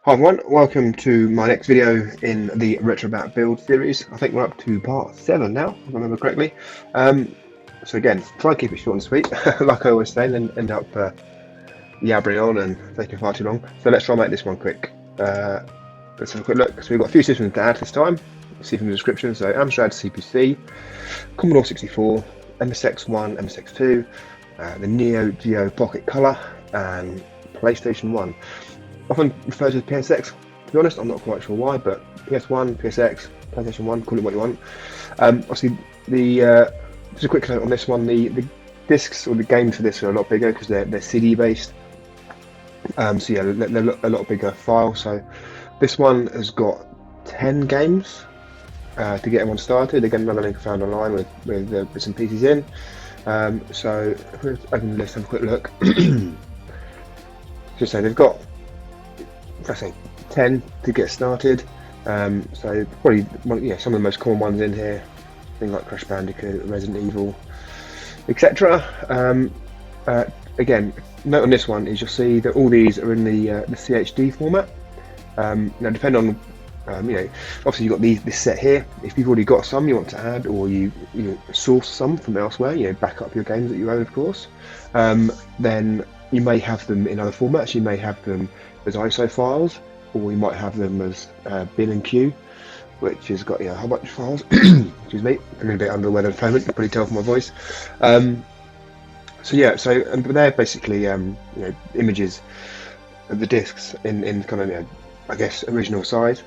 Hi everyone, welcome to my next video in the RetroBat build series. I think we're up to part 7 now, if I remember correctly. So again, try and keep it short and sweet, like I always say, and end up yabbering on and taking far too long. So let's try and make this one quick. Let's have a quick look. So we've got a few systems to add this time. See from the description. So Amstrad CPC, Commodore 64, MSX1, MSX2, the Neo Geo Pocket Color, and PlayStation 1. Often referred to as PSX. To be honest, I'm not quite sure why, but PS1, PSX, PlayStation 1, call it what you want. Obviously, just a quick note on this one: the discs or the games for this are a lot bigger because they're CD based. So yeah, they're a lot bigger file. So this one has got 10 games to get everyone started. Again, another link found online with some pieces in. So let's open the list, have a quick look. Just say they've got, I think, 10 to get started. So probably some of the most common ones in here, things like Crash Bandicoot, Resident Evil, etc. Again, note on this one is you'll see that all these are in the CHD format. Now, depending on obviously you've got this set here. If you've already got some you want to add, or you source some from elsewhere, back up your games that you own, of course, then you may have them in other formats. You may have them as ISO files, or you might have them as bin and queue, which has got a whole bunch of files. Excuse me, I'm a bit under the weather at the moment. You can probably tell from my voice. And they're basically images of the discs in kind of I guess original size.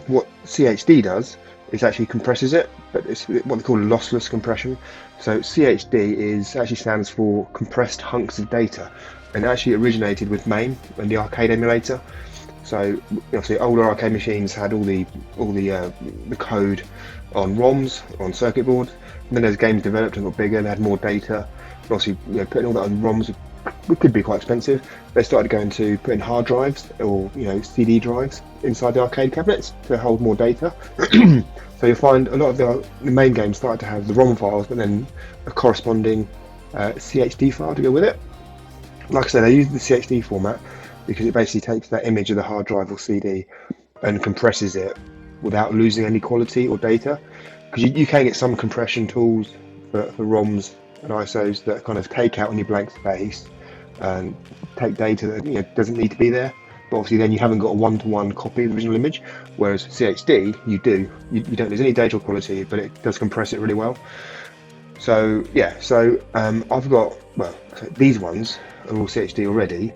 What CHD does is actually compresses it, but it's what they call lossless compression. So CHD actually stands for compressed hunks of data, and it actually originated with MAME and the arcade emulator. So obviously older arcade machines had all the code on ROMs, on circuit boards, and then as games developed and got bigger and had more data, and obviously putting all that on ROMs could be quite expensive. They started going to put in hard drives or CD drives inside the arcade cabinets to hold more data. So you'll find a lot of the main games started to have the ROM files, but then a corresponding CHD file to go with it. Like I said, I use the CHD format because it basically takes that image of the hard drive or CD and compresses it without losing any quality or data. Because you can get some compression tools for ROMs and ISOs that kind of take out any blank space and take data that doesn't need to be there. But obviously then you haven't got a one-to-one copy of the original image, whereas CHD you do. You don't lose any data or quality, but it does compress it really well. So yeah, I've got, these ones are all CHD already.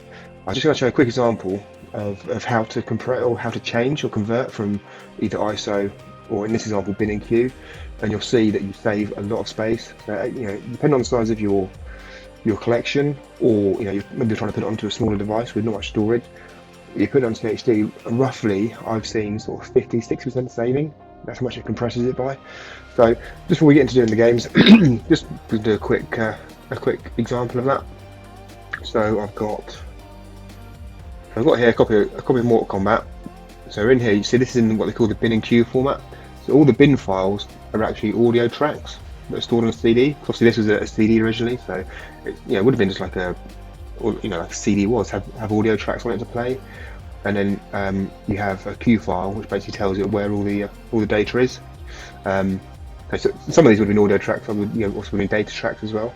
I'm just going to show a quick example of how to compress or how to change or convert from either ISO or, in this example, bin and queue, and you'll see that you save a lot of space. So, depending on the size of your collection, or you're maybe trying to put it onto a smaller device with not much storage, you put it on CHD, roughly I've seen sort of 50-60% saving. That's how much it compresses it by. So just before we get into doing the games, just to do a quick example of that. So I've got here a copy of Mortal Kombat. So in here you see this is in what they call the bin and queue format. So all the bin files are actually audio tracks that are stored on a CD. Obviously this was a CD originally, so it would have been just like like a CD was have audio tracks on it to play, and then you have a queue file which basically tells you where all the data is. So some of these would have been audio tracks, some would also have been data tracks as well.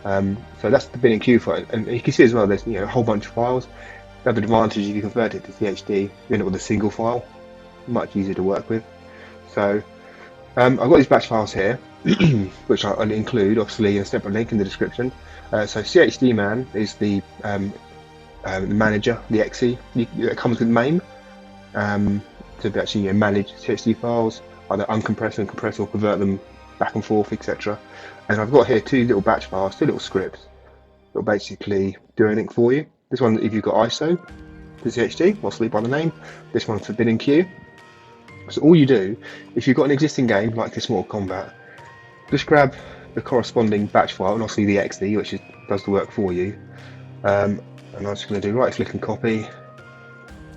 So that's the bin and queue file, and you can see as well there's a whole bunch of files. The other advantage, if you convert it to CHD, you end up with a single file, much easier to work with. So I've got these batch files here, which I'll include obviously in a separate link in the description. So CHD man is the manager, the exe that comes with MAME to actually manage CHD files, either uncompress and compress or convert them back and forth, etc. And I've got here two little batch files, two little scripts that will basically do anything for you. This one, if you've got ISO to CHD, obviously by the name. This one's for bin and queue. So all you do, if you've got an existing game like this Mortal Kombat, just grab the corresponding batch file, and obviously the exe, which does the work for you. And I'm just going to do right click and copy,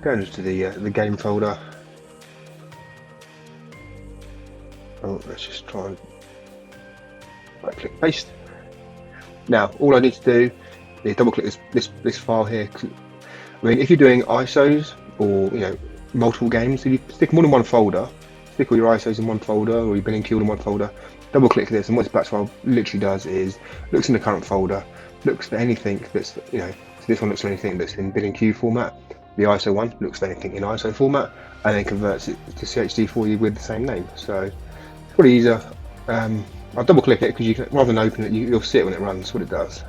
go into the game folder. Oh, let's just try and right click paste. Now all I need to do is double click this file here. I mean, if you're doing ISOs or multiple games. If you stick them all in one folder, stick all your ISOs in one folder or your bin and queue in one folder, double click this, and what this batch file literally does is looks in the current folder, looks for anything that's so this one looks for anything that's in bin and queue format. The ISO one looks for anything in ISO format, and then converts it to CHD for you with the same name. So it's pretty easy. I'll double click it because you can, rather than open it, you'll see it when it runs what it does.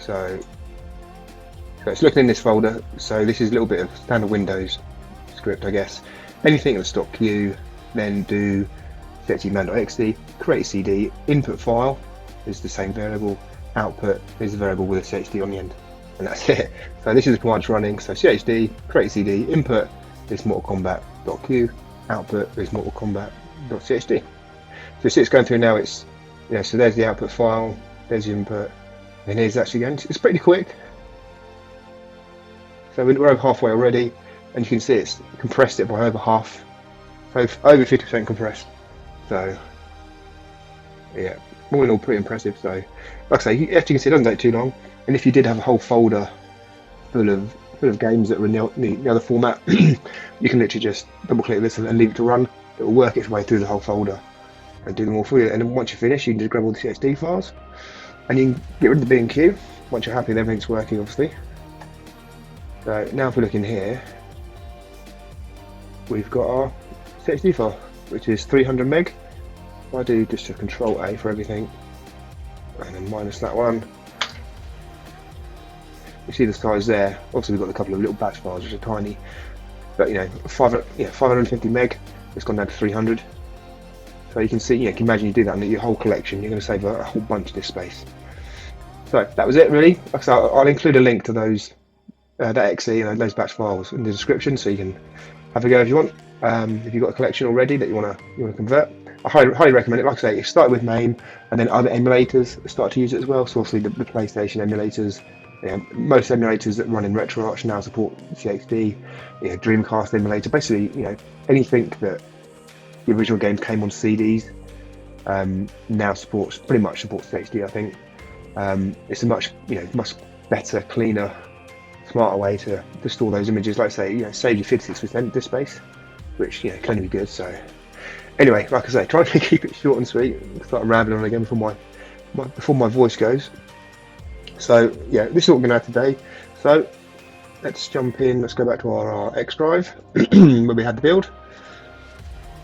So it's looking in this folder. So this is a little bit of standard Windows script, I guess. Anything in the stock queue, then do chdman.exe, create a CD, input file is the same variable, output is the variable with a CHD on the end, and that's it. So this is the command running. So CHD, create a CD, input is Mortal Kombat.q, output is Mortal Kombat.ched. So see it's going through now. It's so there's the output file, there's the input, and here's actually going. It's pretty quick. So we're over halfway already, and you can see it's compressed it by over half, so over 50% compressed. So yeah, all in all pretty impressive. So like I say, as you can see, it doesn't take too long. And if you did have a whole folder full of games that were in the other format, you can literally just double click this and leave it to run. It will work its way through the whole folder and do them all for you. And then once you're finished, you can just grab all the CHD files and you can get rid of the bin queue once you're happy that everything's working, obviously. So now if we look in here, we've got our CHD file, which is 300 meg. If I do just a Control A for everything, and then minus that one, you see the size there. Obviously we've got a couple of little batch files which are tiny, but 550 meg, it's gone down to 300. So you can see, you can imagine you do that in your whole collection, you're going to save a whole bunch of disk space. So that was it really. Like I said, I'll include a link to those that exe and those batch files in the description, so you can have a go if you want. If you've got a collection already that you want to convert, I highly recommend it. Like I say, it started with MAME, and then other emulators start to use it as well. So obviously the PlayStation emulators, most emulators that run in RetroArch now support CHD. Dreamcast emulator, basically anything that the original games came on CDs now pretty much supports CHD. I think it's a much better, cleaner, smarter way to store those images. Like I say, save you 56% disk space, which can only be good. So anyway, like I say, try to keep it short and sweet. Start rambling on again before my voice goes. So yeah, this is what we're going to have today. So let's jump in. Let's go back to our X drive where we had the build.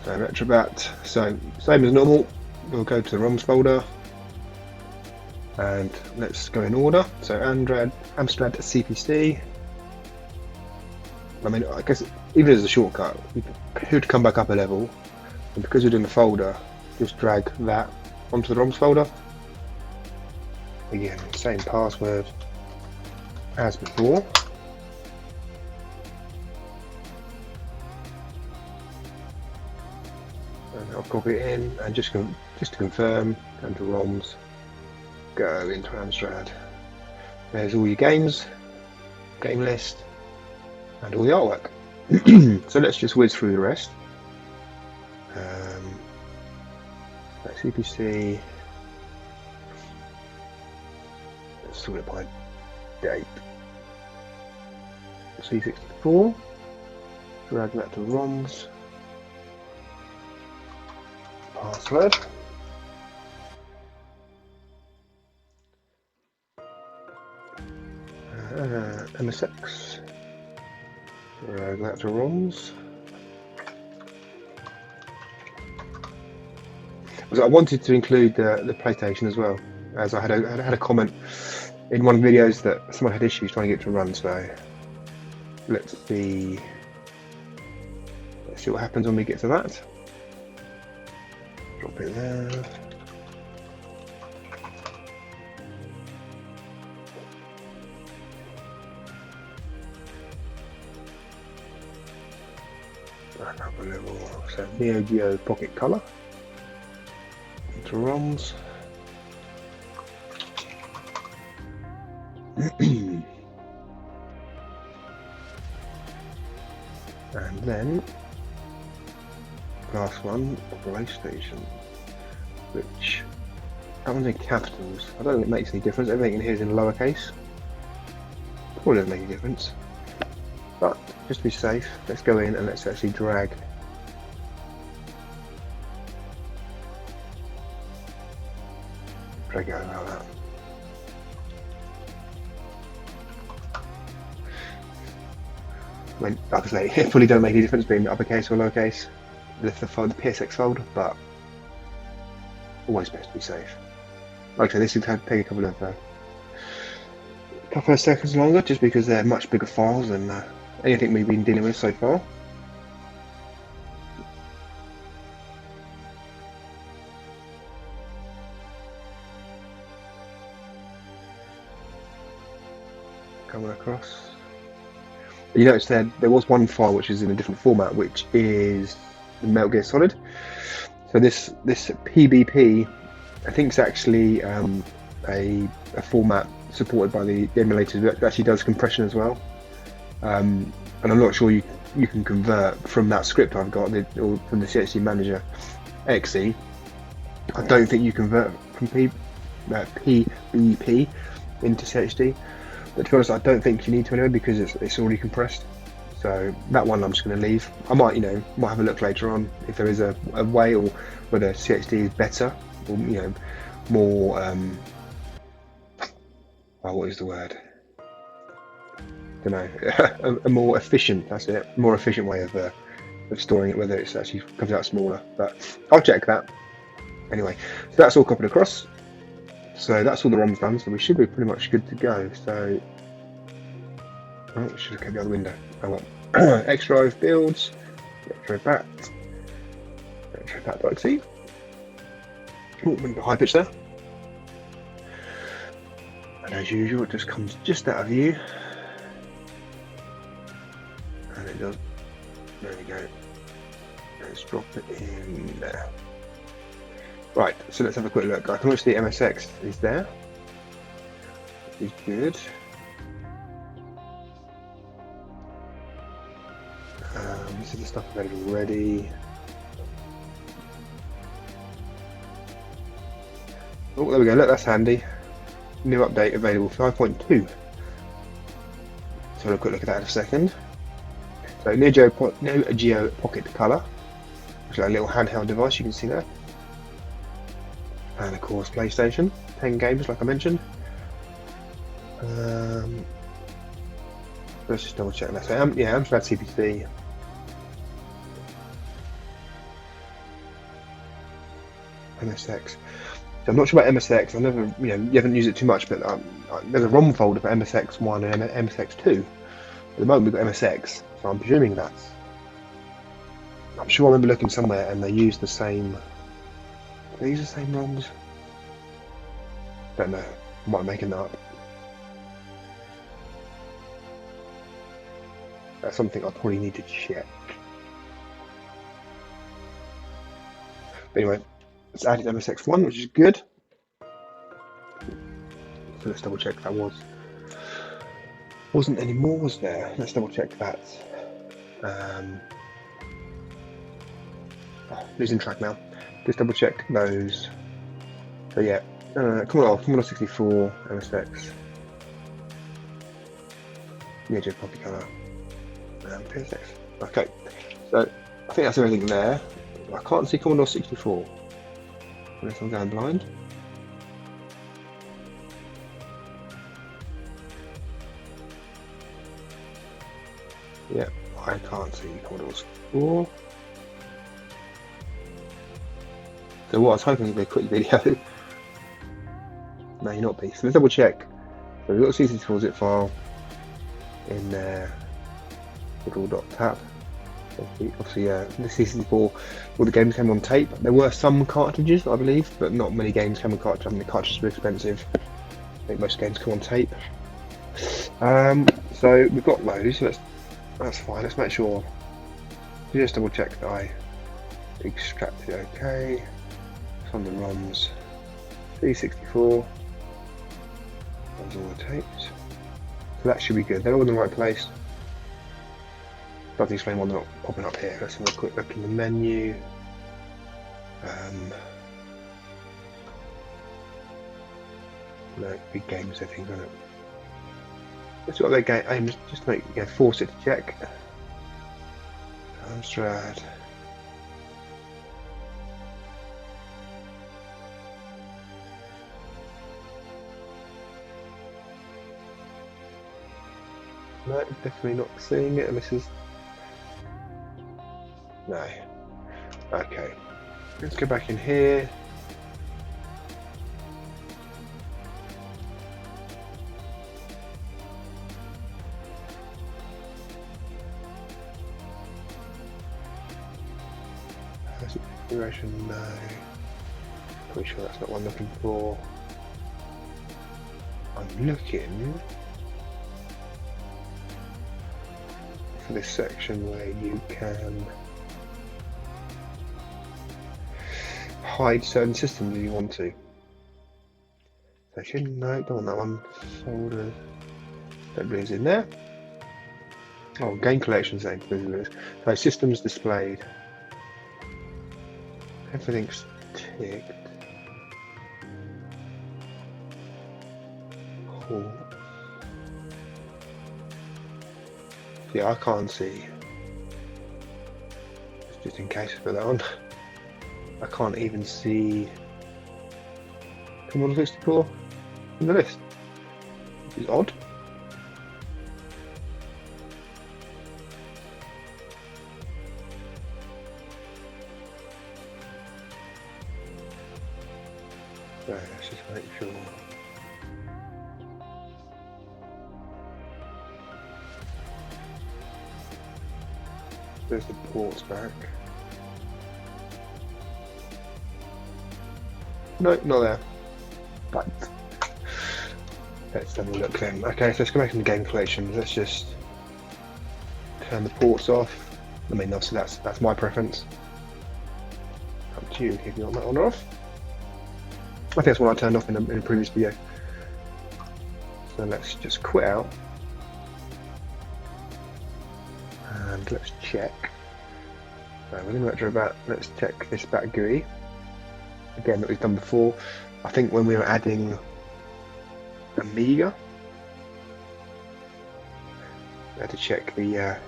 So RetroBat. So same as normal, we'll go to the ROMs folder and let's go in order. So Amstrad CPC. I mean, I guess even as a shortcut, you could come back up a level, and because we're doing the folder, just drag that onto the ROMs folder. Again, same password as before. And I'll copy it in, and just to confirm, go to ROMs, go into Amstrad. There's all your games, game list, and all the artwork. So let's just whiz through the rest. CPC. Let's sort it by date. C64. Drag that to ROMs. Password. MSX. Drag that to ROMs. I wanted to include the PlayStation as well, as I had a comment in one of the videos that someone had issues trying to get it to run. So let's see what happens when we get to that. Drop it there. Another level. So Neo Geo Pocket Color. To ROMs. And then last one, PlayStation, which that one's in capitals. I don't think it makes any difference. Everything in here is in lowercase. Probably doesn't make a difference. But just to be safe, let's go in and let's actually drag it over like that. When, like I say, it probably don't make any difference being uppercase or lowercase with the PSX folder, but always best to be safe. Like I say, this would take a couple of seconds longer, just because they're much bigger files than anything we've been dealing with so far. Coming across. You notice there was one file which is in a different format, which is the Metal Gear Solid. So this PBP, I think, is actually a format supported by the emulators that actually does compression as well. And I'm not sure you can convert from that script I've got, or from the CHD Manager XE. I don't think you convert from PBP into CHD. But to be honest, I don't think you need to anyway, because it's already compressed. So that one I'm just going to leave. I might, might have a look later on if there is a way, or whether CHD is better, or more. What is the word? I don't know. a more efficient. That's it. More efficient way of storing it, whether it actually comes out smaller. But I'll check that. Anyway, so that's all copied across. So that's all the ROMs done, so we should be pretty much good to go. So, we should have kept the other window. Oh well. X drive builds, RetroBat, RetroBat.exe. Oh, a bit high pitch there. And as usual, it just comes just out of view. And it does. There we go. Let's drop it in there. Right, so let's have a quick look. I can see MSX is there, which is good. This is the stuff available already. Oh, there we go. Look, that's handy. New update available 5.2. So have a quick look at that in a second. So Neo Geo Pocket Color, which is a little handheld device. You can see there. And of course PlayStation, 10 games like I mentioned. Let's just double check that. So yeah, Amstrad CPC. MSX. So I'm not sure about MSX. I never, you haven't used it too much, but there's a ROM folder for MSX1 and MSX2. At the moment we've got MSX, so I'm presuming that's. I'm sure I remember looking somewhere and they use the same. Are these the same ROMs? Don't know. I might be making that up. That's something I probably need to check. But anyway, it's added MSX1, which is good. So let's double check that wasn't any more, was there? Let's double check that. Losing track now. Just double check those. So yeah, Commodore 64, MSX, Neo Geo Pocket Color, and PSX. Okay, so I think that's everything there. I can't see Commodore 64 unless I'm going blind. Yeah, I can't see Commodore 64. So what I was hoping would be a quick video. No, you're not be. So let's double check. So we've got a C64 zip file in there. Tap. Obviously, the C64, all the games came on tape. There were some cartridges, I believe, but not many games came on cartridges. I mean, the cartridges were expensive. I think most games come on tape. So we've got those. So that's fine. Let's make sure. Just double check that I extracted it okay. From the ROMs. C64. Those all the tapes. So that should be good. They're all in the right place. I'll have to explain why they're not popping up here. Let's have a quick look in the menu. No, big game settings on it. That's what they aim just to make force it to check. Amstrad. No, definitely not seeing it, and this is no. Okay, let's go back in here. Configuration, no. Pretty sure that's not what I'm looking for. I'm looking for this section where you can hide certain systems if you want to. Section, no, don't want that one. Folders, don't believe it's in there. Oh, game collection saying so systems displayed. Everything's ticked. Cool. Yeah, I can't see. Just in case I put that on. I can't even see Commodore 64 in the list, which is odd. So let's just make sure. There's the ports back. No, not there. But let's have a look then. Okay, so let's go back into game collections. Let's just turn the ports off. I mean, obviously that's my preference. Up to you if you want that on or off. I think that's what I turned off in a previous video. So let's just quit out. And let's check. So within RetroBat, let's check this back GUI. Again, that we've done before. I think when we were adding Amiga, we had to check the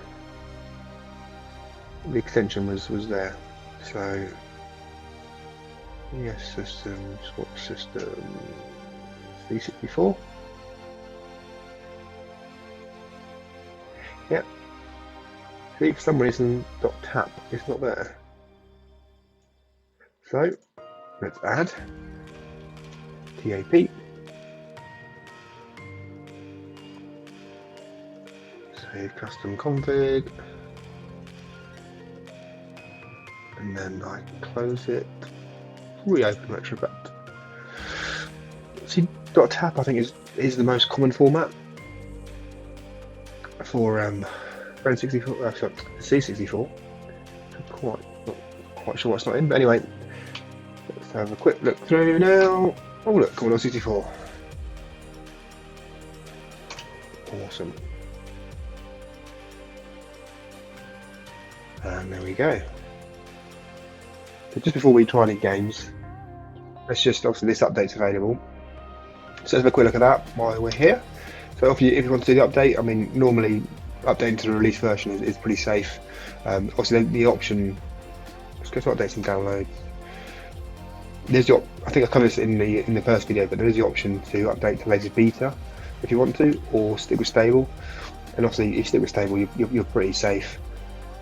extension was there. So yes, systems, what system? C64. Yep. See, for some reason, .tap is not there. So let's add TAP. Save custom config. And then I can close it. Reopen RetroBat. See, .tap I think is the most common format for N64, sorry, C64. Not quite sure what's not in, but anyway, let's have a quick look through now. Oh look, Commodore 64. Awesome. And there we go. So just before we try any games, let's just, obviously this update's available. So let's have a quick look at that while we're here. So if you want to do the update, I mean, normally updating to the release version is pretty safe. Obviously the option, let's go to updates and downloads. There's the, I think I covered this in the first video, but there is the option to update to latest beta if you want to, or stick with stable. And obviously, if you stick with stable, you're pretty safe.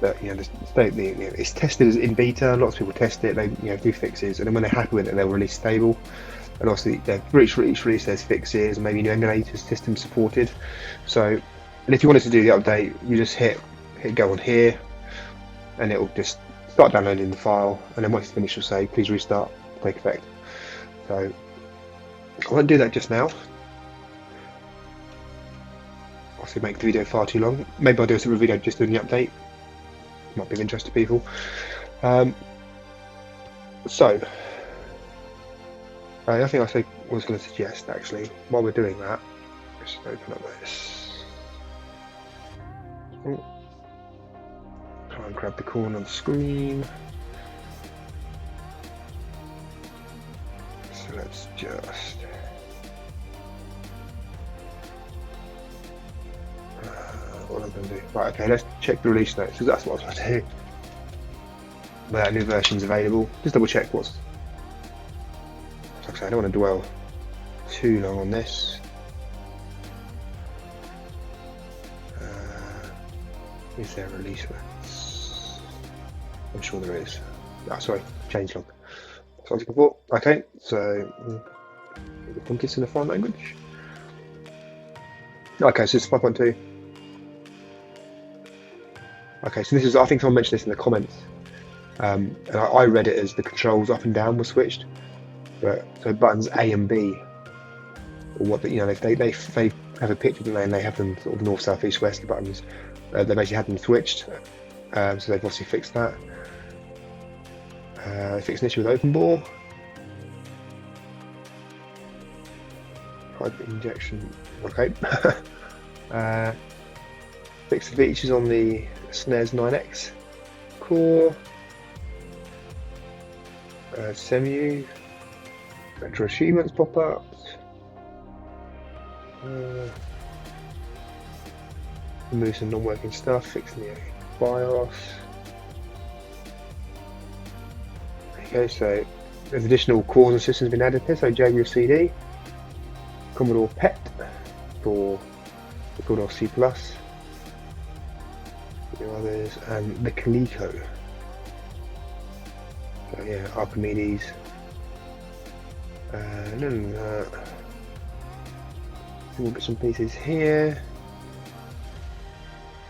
But it's tested as in beta. Lots of people test it. They do fixes, and then when they're happy with it, they'll release stable. And obviously, for each release, there's fixes, and maybe new emulators, systems supported. So, and if you wanted to do the update, you just hit go on here, and it will just start downloading the file. And then once it's finished, it'll say please restart, take effect. So I won't do that just now. Obviously, make the video far too long. Maybe I'll do a separate video just doing the update. Might be of interest to people. So the thing I was going to suggest, actually, while we're doing that, let's open up this. Try and grab the corner on the screen. So let's just what I'm going to do. Right, okay, let's check the release notes, because that's what I was going to do. Where that new version's available. Just double check what's... Like I say, I don't want to dwell too long on this. Is there a release notes? I'm sure there is. Ah, sorry, changelog. That's what I was looking for. Okay, so I think it's in a foreign language. Okay, so it's 5.2. Okay, so this is, I think someone mentioned this in the comments, and I read it as the controls up and down were switched, but so buttons A and B, or what you know, they have a picture and they have them sort of north, south, east, west. The buttons, they basically had them switched, so they've obviously fixed that. They fixed an issue with open bore. Pipe injection, okay. Fix the features on the SNES 9X core. SEMU. Retro achievements pop up. Remove some non-working stuff. Fixing the BIOS. Okay, so there's additional cores and systems been added here. So JU CD, Commodore PET for the Commodore C++, others, and the Coleco. So yeah, Archimedes. More bits and pieces here.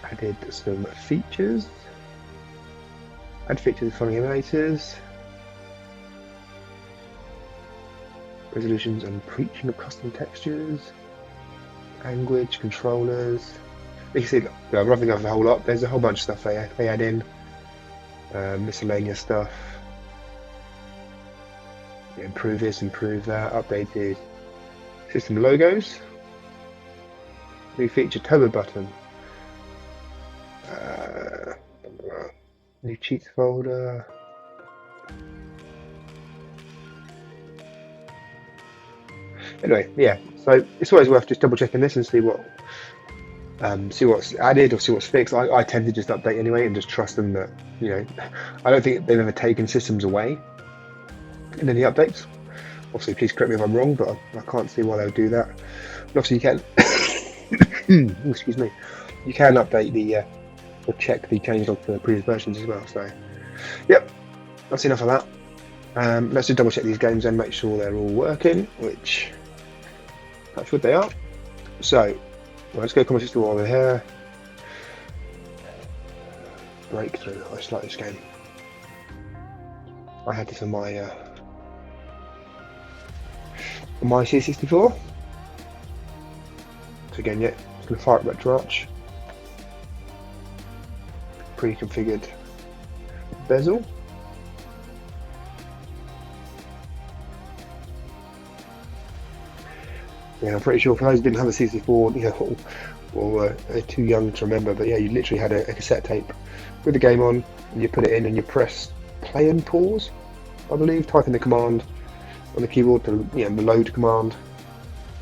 Added some features. Add features following emulators. Resolutions and preaching of custom textures. Language, controllers. You can see, look, rubbing off a whole lot. There's a whole bunch of stuff they add in. Miscellaneous stuff. Improve this, improve that. Updated system logos. New feature turbo button. New cheats folder. Anyway, yeah. So it's always worth just double checking this and see what's added or see what's fixed. I tend to just update anyway and just trust them that, you know, I don't think they've ever taken systems away in any updates. Obviously, please correct me if I'm wrong, but I can't see why they would do that. And obviously, you can, excuse me, you can update the or check the changelog for the previous versions as well. So, yep, that's enough of that. Let's just double check these games and make sure they're all working, which touch wood they are. So, let's go common system over here. Breakthrough. I just like this game. I had this on my C64. So again, yeah, it's going to fire at RetroArch. Pre-configured bezel. Yeah, I'm pretty sure for those who didn't have a C64, you know, or are too young to remember, but yeah, you literally had a cassette tape with the game on, and you put it in and you press play and pause, I believe, type in the command on the keyboard, to, you know, the load command,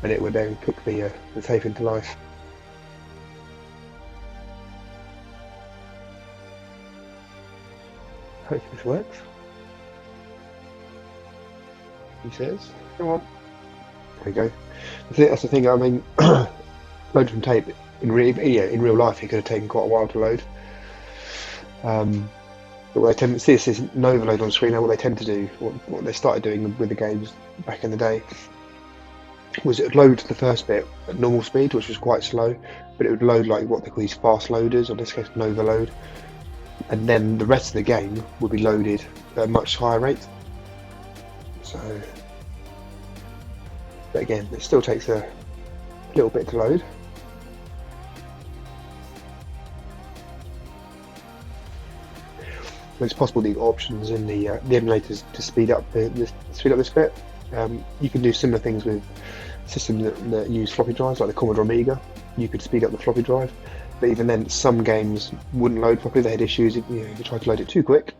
and it would then cook the tape into life. Hopefully this works. He says, come on. There we go. That's the thing, I mean, load from tape, in real life it could have taken quite a while to load. But what I tend to see is an overload on screen. Now what they tend to do, what they started doing with the games back in the day, was it would load the first bit at normal speed, which was quite slow, but it would load like what they call these fast loaders, or in this case an overload, and then the rest of the game would be loaded at a much higher rate. So, but again, it still takes a little bit to load. It's possible the options in the emulators to speed up this bit. You can do similar things with systems that use floppy drives, like the Commodore Amiga. You could speed up the floppy drive, but even then, some games wouldn't load properly. They had issues. If you tried to load it too quick,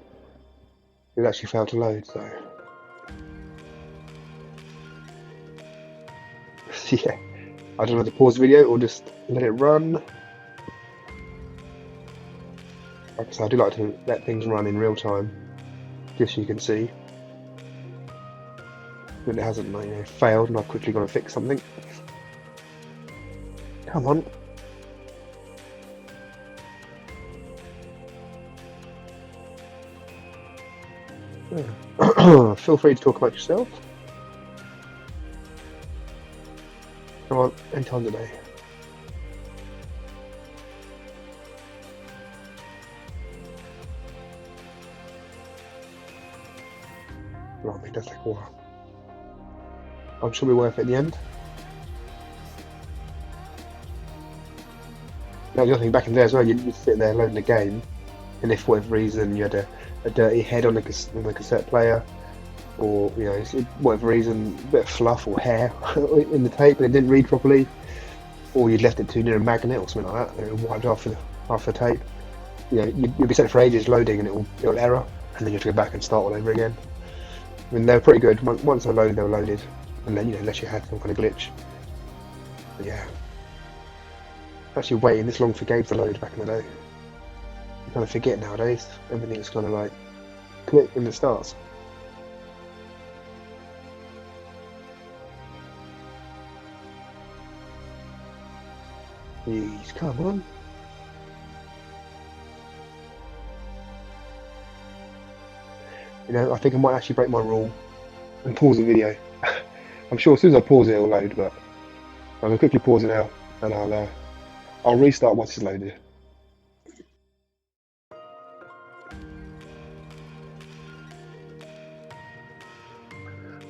it would actually fail to load. So, yeah, I don't know whether to pause the video or just let it run. Like I said, I do like to let things run in real time, just so you can see when it hasn't failed and I've quickly got to fix something. Come on. Feel free to talk about yourself. Come on, anytime today. Right, it does take a while. I'm sure it'll be worth it in the end. Now, the other thing back in there as well, you'd sit there loading the game, and if for whatever reason you had a dirty head on the cassette player, or whatever reason, a bit of fluff or hair in the tape and it didn't read properly, or you'd left it too near a magnet or something like that, and it wiped off the tape. You'd be sitting for ages loading, and it'll error, and then you have to go back and start all over again. I mean, they were pretty good. Once they're loaded, they were loaded, and then unless you had some kind of glitch. But yeah, actually waiting this long for games to load back in the day. You kind of forget nowadays. Everything's kind of like click and it starts. Please, come on. I think I might actually break my rule and pause the video. I'm sure as soon as I pause it, it'll load, but I'm gonna quickly pause it now, and I'll restart once it's loaded.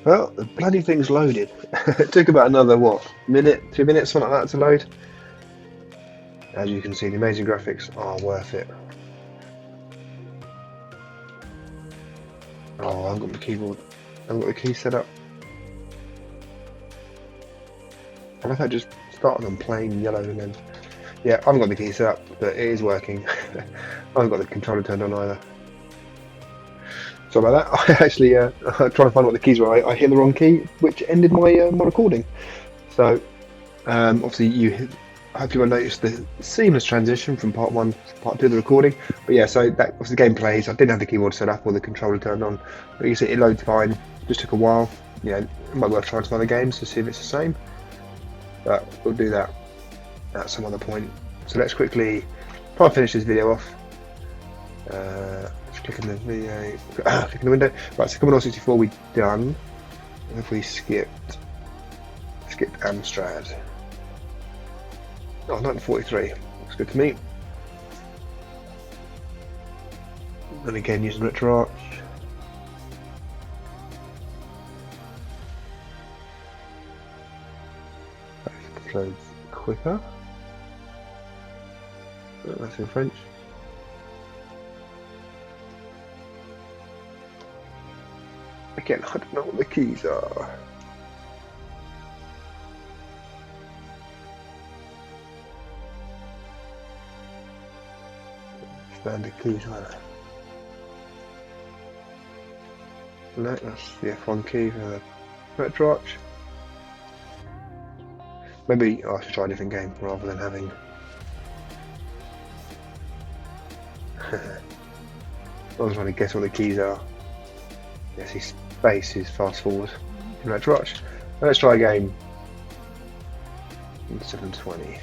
Well, the bloody thing's loaded. It took about another, minute, 2 minutes, something like that to load. As you can see, the amazing graphics are worth it. Oh, I've got the keyboard. I've got the key set up. I if I just started on plain yellow and then... Yeah, I haven't got the key set up, but it is working. I haven't got the controller turned on either. Sorry about that. I actually trying to find what the keys were. I hit the wrong key, which ended my recording. So obviously hopefully will notice the seamless transition from part 1 to part 2 of the recording. But yeah, so that was the game plays. I didn't have the keyboard set up or the controller turned on, but you see it loads fine. Just took a while. It might be worth trying some other games to see if it's the same. But we'll do that at some other point. So let's quickly try and finish this video off. Let's click in the video, click in the window. Right, so Commodore 64 we've done. And if we skipped Amstrad. Oh, 1943. Looks good to me. And again using RetroBat. Loads quicker. Oh, that's in French. Again, I don't know what the keys are. Standard keys, are they? No, that's the F1 key for the RetroBat. Maybe I should try a different game rather than having. I was trying to guess what the keys are. Yes, see space is fast forward. RetroBat. Let's try a game. 720.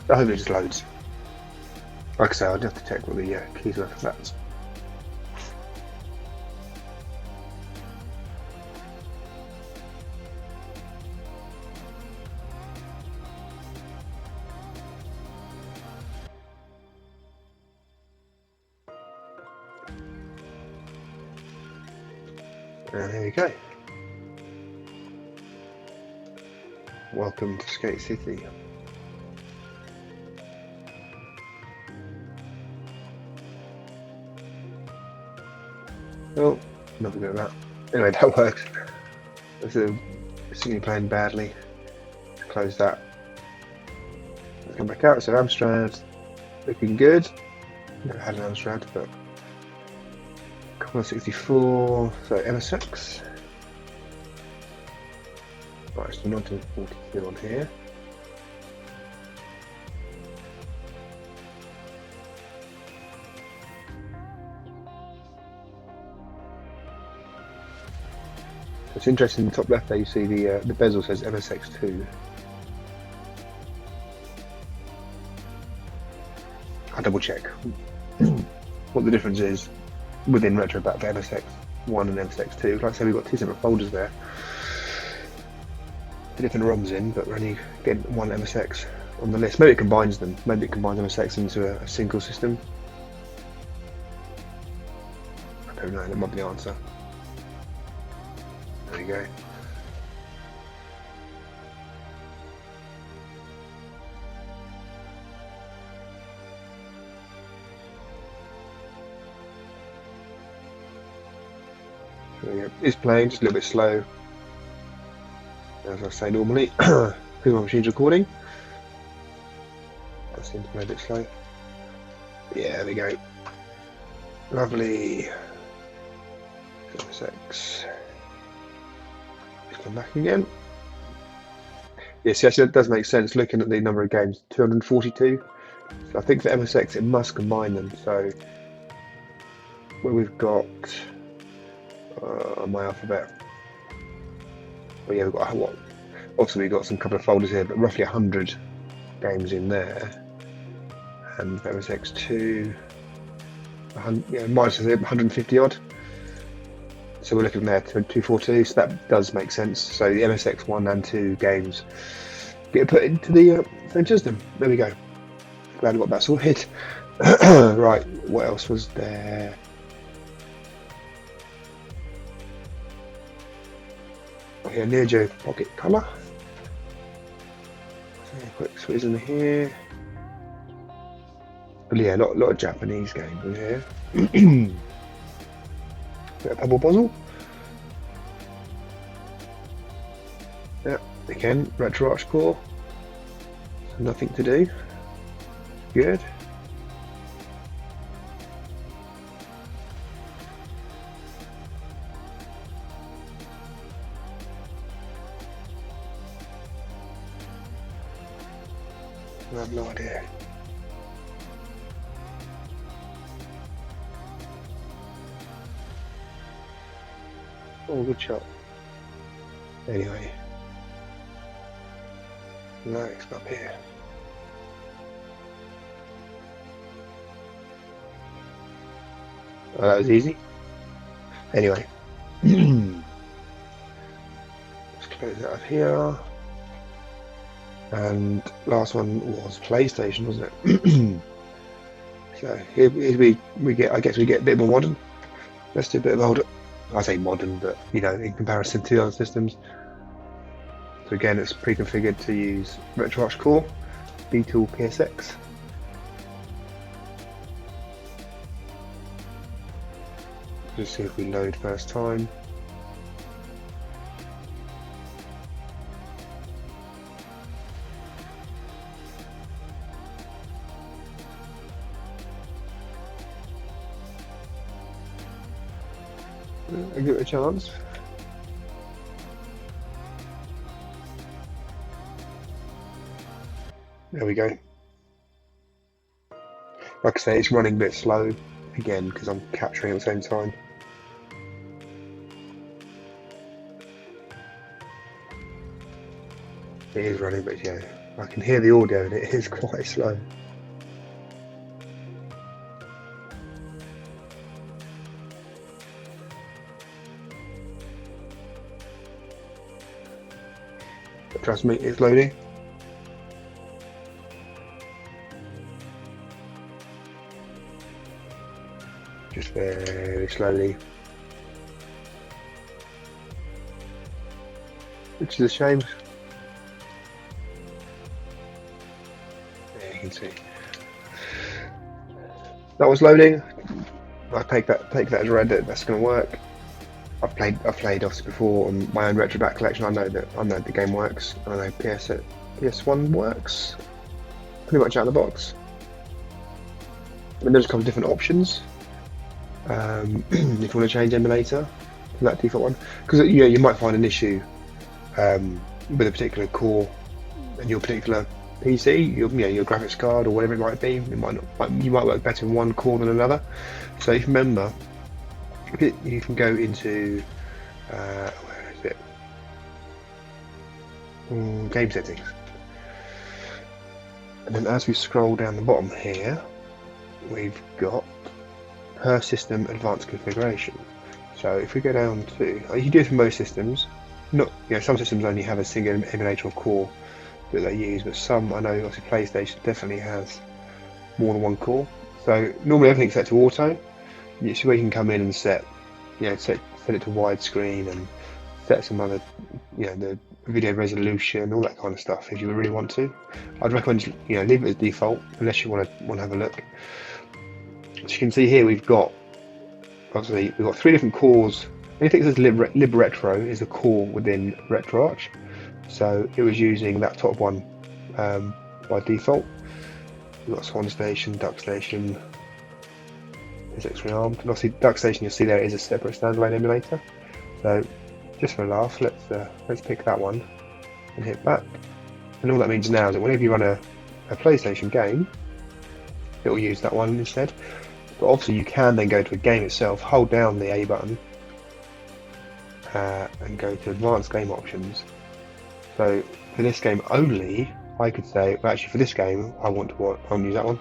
I hope it just loads. Like I say, I'll have to check what the keys were for that. And here we go. Welcome to Skate City. Oh, nothing about that. Anyway, that works. This is simply playing badly. Close that. Let's come back out. So Amstrad, looking good. Never had an Amstrad, but Commodore 64. So MSX. Right, so 1942 on here. It's interesting. In the top left there, you see the bezel says MSX2. I'll double check what the difference is within RetroBat for MSX1 and MSX2. Like I said, we've got two separate folders there, different ROMs in, but we're only getting one MSX on the list. Maybe it combines them. Maybe it combines MSX into a single system. I don't know. That might be the answer. There we go. It's playing, just a little bit slow, as I say normally, because my machine's recording. That seems to play a bit slow. Yeah, there we go. Lovely. 6. Let's come back again. Yes, actually that does make sense looking at the number of games. 242. So I think for MSX it must combine them. So where we've got my alphabet. Well, yeah, we've got what? Obviously, we've got some couple of folders here, but roughly 100 games in there. And for MSX2, yeah, minus 150 odd. So we're looking there to 242. So that does make sense. So the MSX1 and 2 games get put into the same system. There we go. Glad we got that sorted. Right, what else was there? Yeah, Neo Geo Pocket Color. So quick switch in here. But yeah, a lot of Japanese games in here. Bit of Pebble Puzzle. Yeah, again, Retro Arch Core. Nothing to do. Good. I have no idea. Oh, good shot. Anyway. Next up here. Oh, that was easy. Anyway. Let's close that up here. And last one was PlayStation, wasn't it? So here we get, I guess we get a bit more modern. Let's do a bit of older. I say modern, but you know, in comparison to other systems. So again, it's pre-configured to use Retro Arch Core, B-Tool PSX. Just see if we load first time. I'll give it a chance. There we go. Like I say, it's running a bit slow again because I'm capturing at the same time. It is running, but yeah, I can hear the audio and it is quite slow. But trust me, it's loading. Just very slowly. Which is a shame. There you can see. That was loading. I take that as read that that's going to work. I've played obviously before on my own RetroBat collection. I know the game works. I know PS1 works pretty much out of the box. I mean, there's a couple of different options. If you want to change emulator from that default one, because you might find an issue with a particular core in your particular PC, your graphics card or whatever it might be. You might work better in one core than another. So if you remember, you can go into where is it? game settings. And then as we scroll down the bottom here, we've got per system advanced configuration. So if we go down to, you can do it for most systems. Not, some systems only have a single emulator or core that they use, but some, I know obviously PlayStation definitely has more than one core. So normally everything's set to auto. You see where you can come in and set it to widescreen and set some other, the video resolution, all that kind of stuff if you really want to. I'd recommend leave it as default unless you want to have a look. As you can see here, we've got 3 different cores. Anything that says Lib Retro is a core within RetroArch. So it was using that top one by default. We've got Swan Station, Duck Station, is X-Ray Armed, and obviously Duck Station you'll see there is a separate standalone emulator. So just for a laugh, let's pick that one and hit back. And all that means now is that whenever you run a PlayStation game, it will use that one instead. But obviously you can then go to a game itself, hold down the A button, and go to advanced game options. So for this game only, I could say, well, actually for this game, I want to use that one.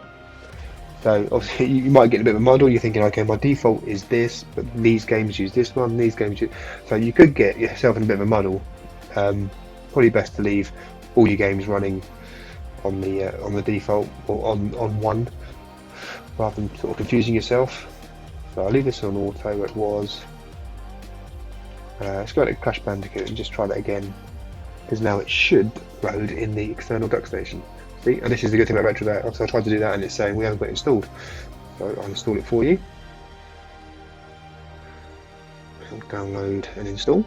So obviously you might get a bit of a muddle. You're thinking, okay, my default is this, but these games use this one. These games use. So you could get yourself in a bit of a muddle. Probably best to leave all your games running on the default or on one, rather than sort of confusing yourself. So I'll leave this on auto where it was. Let's go to Crash Bandicoot and just try that again, because now it should load in the external Duck Station. See, and this is the good thing about RetroBat. So I tried to do that and it's saying we haven't got it installed. So I'll install it for you. I'll download and install.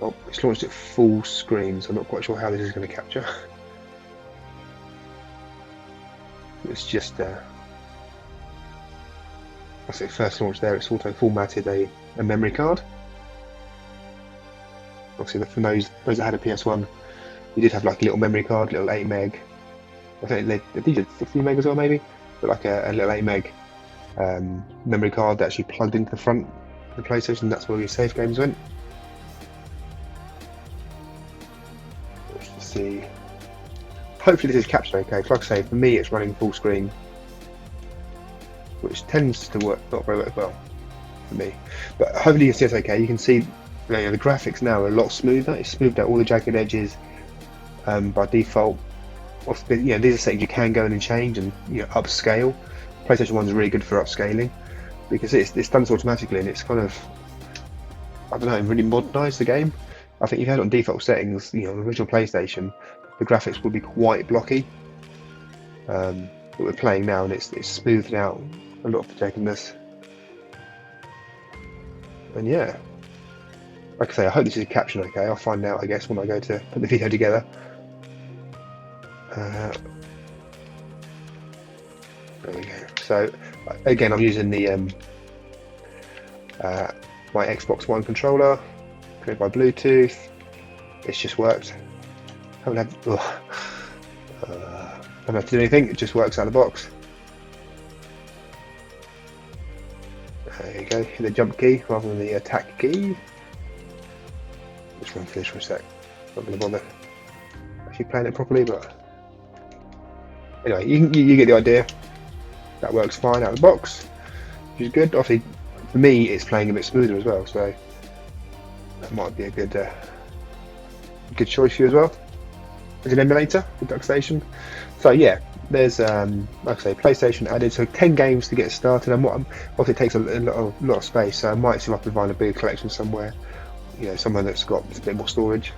Oh, it's launched it full screen, so I'm not quite sure how this is going to capture. It's just, I say first launched there, it's auto formatted a memory card. Obviously, for those that had a PS1, you did have like a little memory card, little 8 meg. I think they did 16 meg as well, maybe, but like a little 8 meg memory card that actually plugged into the front of the PlayStation. That's where your save games went. Let's see. Hopefully this is captured okay. Like I say, for me it's running full screen, which tends to work not very well for me. But hopefully you can see it's okay. You can see the graphics now are a lot smoother. It's smoothed out all the jagged edges by default. These are settings you can go in and change and upscale. PlayStation 1 is really good for upscaling because it's done this automatically and it's kind of, I don't know, really modernised the game. I think if you had it on default settings, the original PlayStation, the graphics would be quite blocky. But we're playing now and it's smoothed out a lot of the jaggedness. And yeah, like I say, I hope this is captioned okay. I'll find out, I guess, when I go to put the video together. There we go. So again, I'm using the my Xbox One controller, connected by Bluetooth. It's just worked. Haven't had to do anything. It just works out of the box. There you go. Hit the jump key rather than the attack key. Just run through this for a sec. Not going to bother actually playing it properly, but anyway, you get the idea. That works fine out of the box, which is good. Obviously, for me, it's playing a bit smoother as well, so that might be a good choice for you as well. As an emulator with Duck Station. So yeah, there's like I say, PlayStation added, so 10 games to get started, and obviously it takes a lot of space. So I might see if I can find a bigger collection somewhere. Somewhere that's got a bit more storage.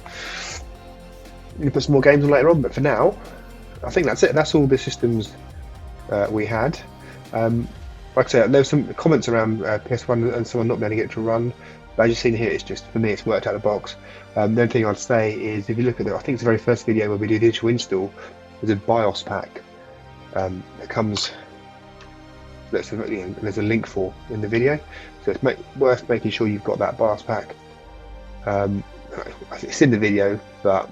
You can put some more games on later on, but for now, I think that's it. That's all the systems we had. Like I said, there were some comments around PS1 and someone not being able to get it to run. But as you've seen here, it's just, for me, it's worked out of the box. The only thing I'd say is, if you look at it, I think it's the very first video where we do the initial install, there's a BIOS pack that comes, there's a link for in the video. So it's worth making sure you've got that BIOS pack. It's in the video, but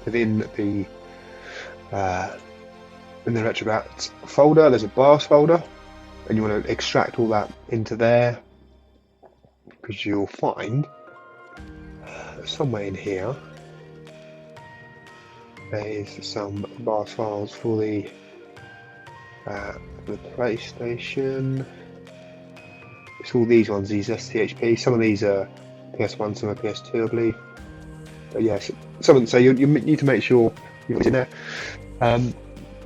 within the RetroBat folder, there's a BIOS folder, and you want to extract all that into there, because you'll find somewhere in here there is some BIOS files for the PlayStation. It's all these ones, these STHP. Some of these are PS1, some are PS2, I believe. But yes, so you need to make sure you've got it in there.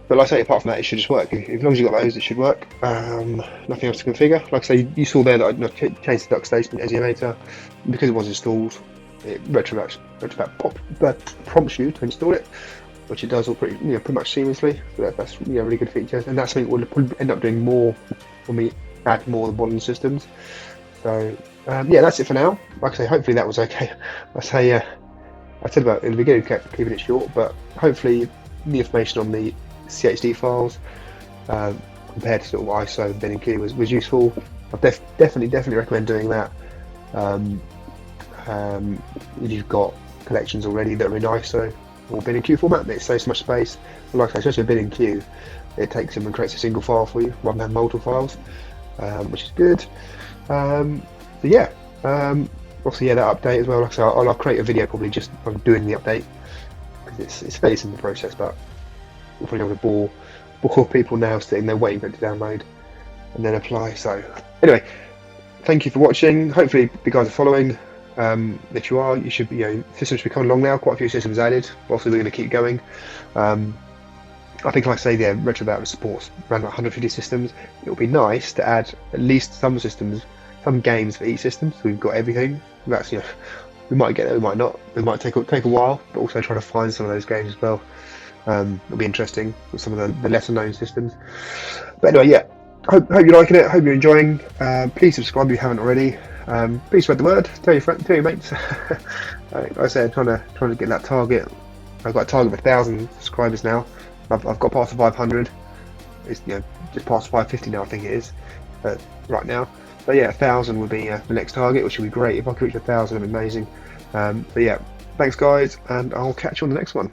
But like I say, apart from that, it should just work. As long as you've got those, it should work. Nothing else to configure. Like I say, you saw there that I changed the DuckStation as the emulator. Because it was installed, RetroBat prompts you to install it, which it does all pretty much seamlessly. So that's really good features, and that's something we'll end up doing more when we add more modern systems. So yeah, that's it for now. Like I say, hopefully that was okay. I said about in the beginning keeping it short, but hopefully the information on the CHD files compared to sort of ISO and bin and Q was useful. I definitely recommend doing that. If you've got collections already that are in ISO or bin and Q format, it saves so much space. But like I say, especially a bin and Q, it takes them and creates a single file for you rather than multiple files, which is good. So yeah, obviously that update as well. Like I say, I'll create a video probably just on doing the update because it's fairly simple process, but we'll probably want to bore people now sitting there waiting for it to download and then apply. So anyway, thank you for watching. Hopefully you guys are following. If you are, you should be. Systems should be coming along now. Quite a few systems added. Obviously, we're going to keep going. I think, like I say, RetroBat supports around 150 systems. It would be nice to add at least some systems, some games for each system, so we've got everything. That's we might get there, we might not. It might take a while, but also try to find some of those games as well. It'll be interesting with some of the lesser known systems. But anyway, yeah. Hope you're liking it. Hope you're enjoying. Please subscribe if you haven't already. Please spread the word. Tell your friends, tell your mates. Like I said, trying to get that target. I've got a target of 1,000 subscribers now. I've got past the 500. It's just past 550 now, I think it is. Right now. But yeah, 1,000 would be the next target, which would be great. If I could reach 1,000, it'd be amazing. But yeah, thanks guys, and I'll catch you on the next one.